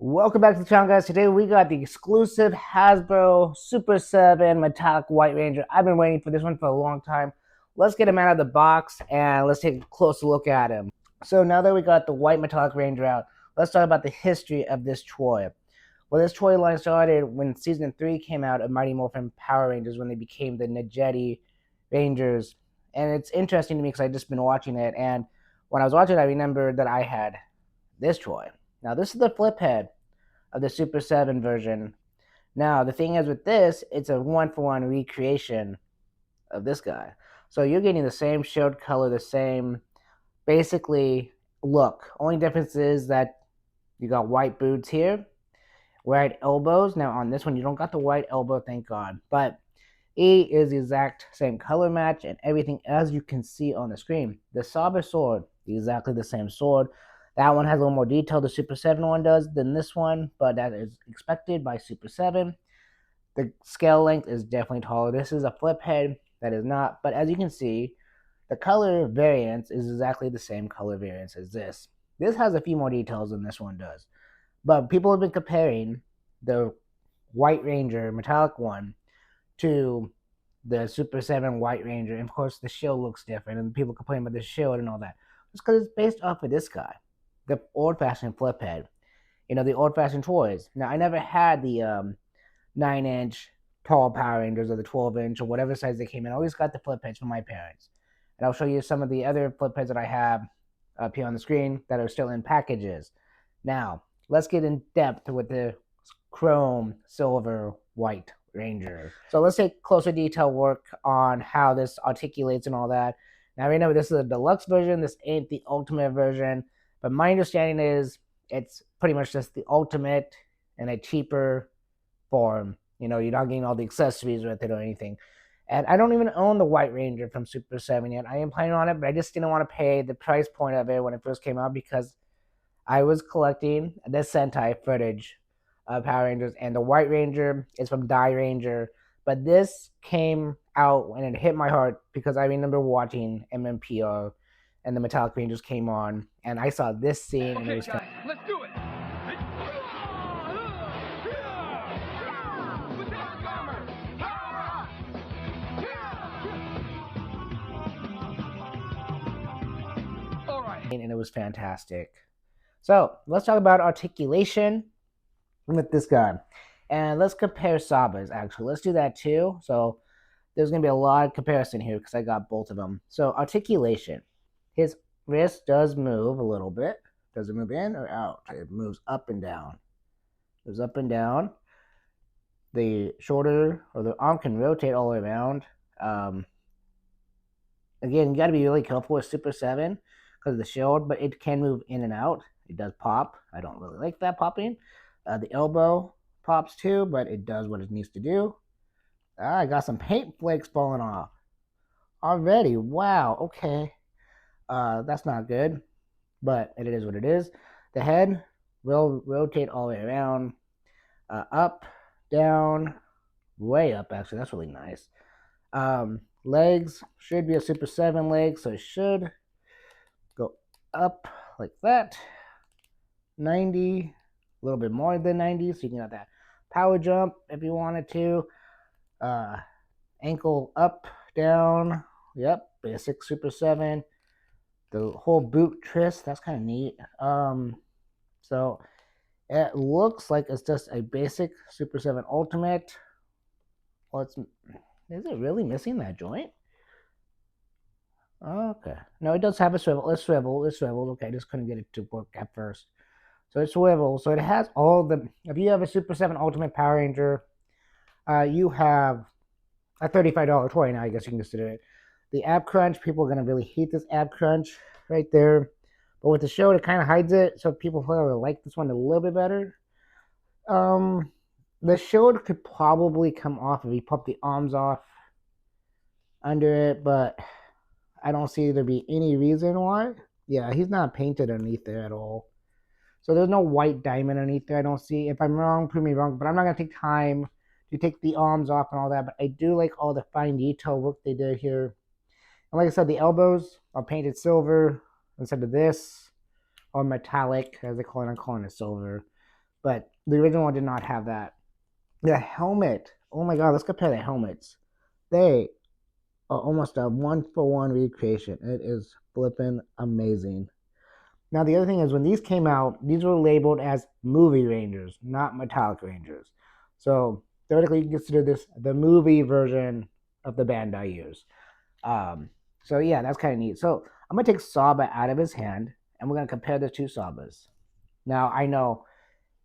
Welcome back to the channel, guys. Today we got the exclusive Hasbro Super 7 Metallic White Ranger. I've been waiting for this one for a long time. Let's get him out of the box and let's take a closer look at him. So now that we got the White Metallic Ranger out, let's talk about the history of this toy. Well, this toy line started when Season 3 came out of Mighty Morphin Power Rangers when they became the Nageti Rangers. And it's interesting to me because I've just been watching it. And when I was watching it, I remembered that I had this toy. Now, this is the flip head of the Super 7 version. Now, the thing is with this, it's a one-for-one recreation of this guy. So you're getting the same shield color, the same, basically, look. Only difference is that you got white boots here, white elbows. Now, on this one, you don't got the white elbow, thank God. But E is the exact same color match and everything as you can see on the screen. The saber sword, exactly the same sword. That one has a little more detail, the Super 7 one does, than this one, but that is expected by Super 7. The scale length is definitely taller. This is a flip head that is not, but as you can see, the color variance is exactly the same color variance as this. This has a few more details than this one does. But people have been comparing the White Ranger metallic one to the Super 7 White Ranger. And of course, the shield looks different, and people complain about the shield and all that. It's because it's based off of this guy, the old-fashioned flip head. You know, the old-fashioned toys. Now, I never had the 9-inch tall Power Rangers or the 12-inch or whatever size they came in. I always got the flip heads from my parents. And I'll show you some of the other flip heads that I have up here on the screen that are still in packages. Now, let's get in depth with the chrome, silver, white Ranger. So let's take closer detail work on how this articulates and all that. Now remember, this is a deluxe version. This ain't the ultimate version. But my understanding is it's pretty much just the ultimate in a cheaper form. You know, you're not getting all the accessories with it or anything. And I don't even own the White Ranger from Super 7 yet. I am planning on it, but I just didn't want to pay the price point of it when it first came out because I was collecting the Sentai footage of Power Rangers, and the White Ranger is from Die Ranger. But this came out and it hit my heart because I remember watching MMPR and the Metallic Rangers came on, and I saw this scene. Okay, and it was guys, let's do it. All right. And it was fantastic. So let's talk about articulation with this guy. And let's compare Sabas, actually. Let's do that too. So there's going to be a lot of comparison here because I got both of them. So articulation. His wrist does move a little bit. Does it move in or out? It moves up and down. It moves up and down. The shoulder or the arm can rotate all the way around. Again, you got to be really careful with Super 7 because of the shield, but it can move in and out. It does pop. I don't really like that popping. The elbow pops too, but it does what it needs to do. I got some paint flakes falling off already. Wow, okay. That's not good, but it is what it is. The head will rotate all the way around, up, down, way up, actually. That's really nice. Legs should be a Super 7 leg, so it should go up like that. 90, a little bit more than 90, so you can have that power jump if you wanted to. Ankle up, down. Yep, basic Super 7. The whole boot twist, that's kind of neat. So it looks like it's just a basic Super 7 Ultimate. Well, is it really missing that joint? Okay. No, it does have a swivel. It swivels. Okay, I just couldn't get it to work at first. So it swivels. So it has all the. If you have a Super 7 Ultimate Power Ranger, you have a $35 toy now, I guess you can consider it. The ab crunch, people are going to really hate this ab crunch right there. But with the shield, it kind of hides it. So people probably like this one a little bit better. The shield could probably come off if you pop the arms off under it, but I don't see there be any reason why. Yeah, he's not painted underneath there at all. So there's no white diamond underneath there. I don't see. If I'm wrong, prove me wrong. But I'm not going to take time to take the arms off and all that. But I do like all the fine detail work they did here. And like I said, the elbows are painted silver instead of this. Or metallic, as they call it. I'm calling it silver. but the original one did not have that. The helmet, oh my god, let's compare the helmets. They are almost a one-for-one recreation. It is flipping amazing. Now the other thing is when these came out, these were labeled as movie Rangers, not metallic Rangers. So theoretically, you can consider this the movie version of the Bandai use. Um, so yeah, that's kind of neat. So I'm gonna take Saba out of his hand, and we're gonna compare the two Sabas. Now I know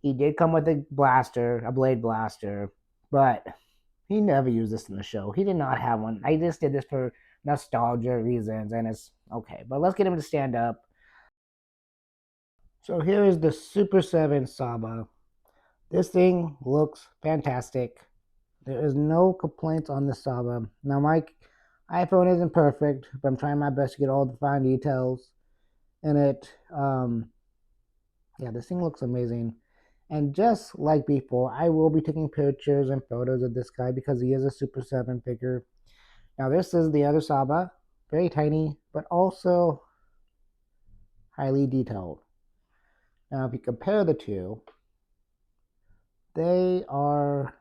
he did come with a blaster, a blade blaster, but he never used this in the show. He did not have one. I just did this for nostalgia reasons, and it's okay. But let's get him to stand up. So here is the Super 7 Saba. This thing looks fantastic. There is no complaints on the Saba. Now my iPhone isn't perfect, but I'm trying my best to get all the fine details in it. Yeah, this thing looks amazing. And just like before, I will be taking pictures and photos of this guy because he is a Super 7 figure. Now this is the other Saba, very tiny, but also highly detailed. Now if you compare the two, they are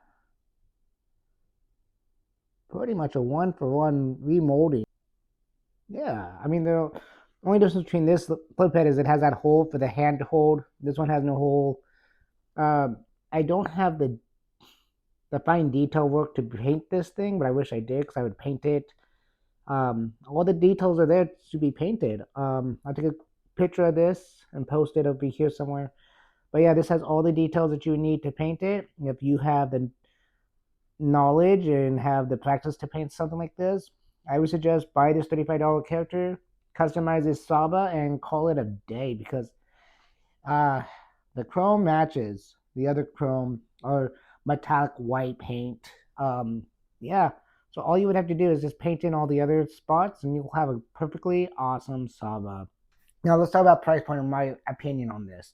pretty much a one-for-one remolding. Yeah, I mean the only difference between this flip head is it has that hole for the hand to hold. This one has no hole. I don't have the fine detail work to paint this thing, but I wish I did because I would paint it. All the details are there to be painted. I'll take a picture of this and post it. It'll be here somewhere. But yeah, this has all the details that you need to paint it. If you have the knowledge and have the practice to paint something like this, I would suggest buy this $35 character, customize this Saba, and call it a day because uh, the chrome matches the other chrome or metallic white paint. Yeah, so all you would have to do is just paint in all the other spots, and you'll have a perfectly awesome Saba. Now let's talk about price point and my opinion on this.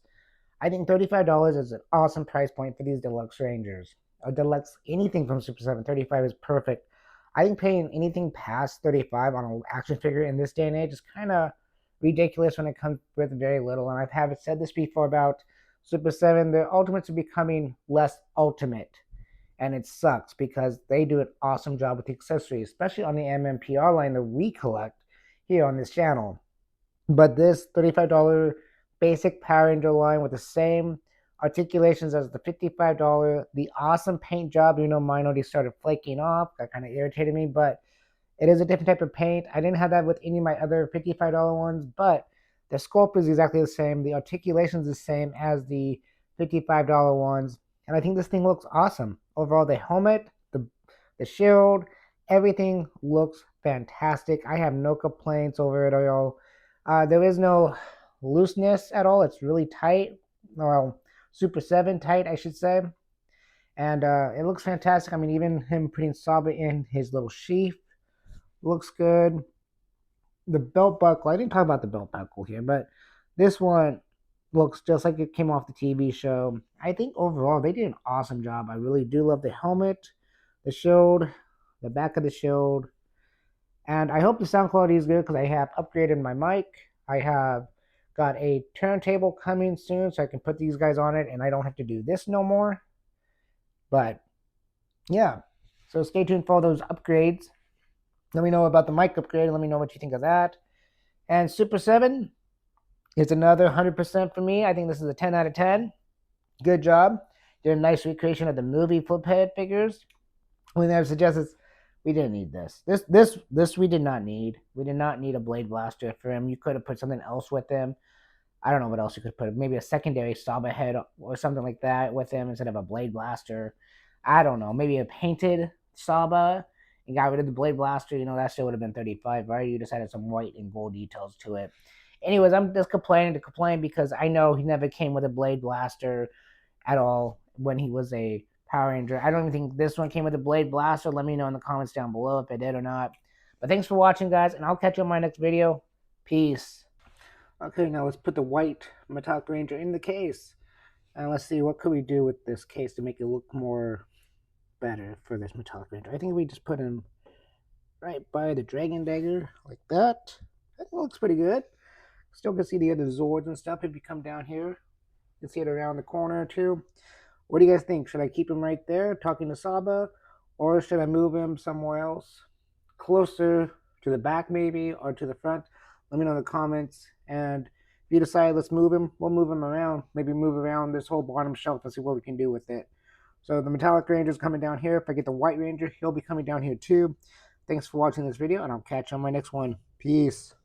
I think $35 is an awesome price point for these deluxe Rangers. A deluxe anything from Super 7, 35 is perfect. I think paying anything past 35 on an action figure in this day and age is kind of ridiculous when it comes with very little. And I've have said this before about Super 7. The Ultimates are becoming less ultimate. And it sucks because they do an awesome job with the accessories, especially on the MMPR line that we collect here on this channel. But this $35 basic Power Ranger line with the same articulations as the $55, the awesome paint job, mine already started flaking off. That kind of irritated me, but it is a different type of paint. I didn't have that with any of my other $55 ones, but the sculpt is exactly the same. The articulation is the same as the $55 ones. And I think this thing looks awesome. Overall, the helmet, the shield, everything looks fantastic. I have no complaints over it at all. There is no looseness at all. It's really tight. Well, Super 7 tight, I should say. And it looks fantastic. I mean, even him putting Saba in his little sheath looks good. The belt buckle, I didn't talk about the belt buckle here, but this one looks just like it came off the TV show. I think overall they did an awesome job. I really do love the helmet, the shield, the back of the shield, and I hope the sound quality is good because I have upgraded my mic. I have got a turntable coming soon so I can put these guys on it and I don't have to do this no more. But yeah, so stay tuned for all those upgrades. Let me know about the mic upgrade. Let me know what you think of that. And Super 7 is another 100% for me. I think this is a 10 out of 10. Good job. Did a nice recreation of the movie flip head figures. Only thing I suggest is we didn't need this. This we did not need. We did not need a blade blaster for him. You could have put something else with him. I don't know what else you could put. Maybe a secondary Saba head or something like that with him instead of a blade blaster. I don't know. Maybe a painted Saba and got rid of the blade blaster. That still would have been 35, right? You just added some white and gold details to it. Anyways, I'm just complaining to complain because I know he never came with a blade blaster at all when he was a Power Ranger. I don't even think this one came with a blade blaster. Let me know in the comments down below if it did or not. But thanks for watching, guys, and I'll catch you on my next video. Peace. Okay, now let's put the white metallic Ranger in the case. And let's see, what could we do with this case to make it look more better for this metallic Ranger? I think we just put him right by the dragon dagger, like that. I think it looks pretty good. Still can see the other Zords and stuff if you come down here. You can see it around the corner too. What do you guys think? Should I keep him right there talking to Saba, or should I move him somewhere else? Closer to the back maybe, or to the front? Let me know in the comments. And if you decide let's move him, we'll move him around. Maybe move around this whole bottom shelf and see what we can do with it. So the metallic ranger is coming down here. If I get the white ranger, he'll be coming down here too. Thanks for watching this video, and I'll catch you on my next one. Peace.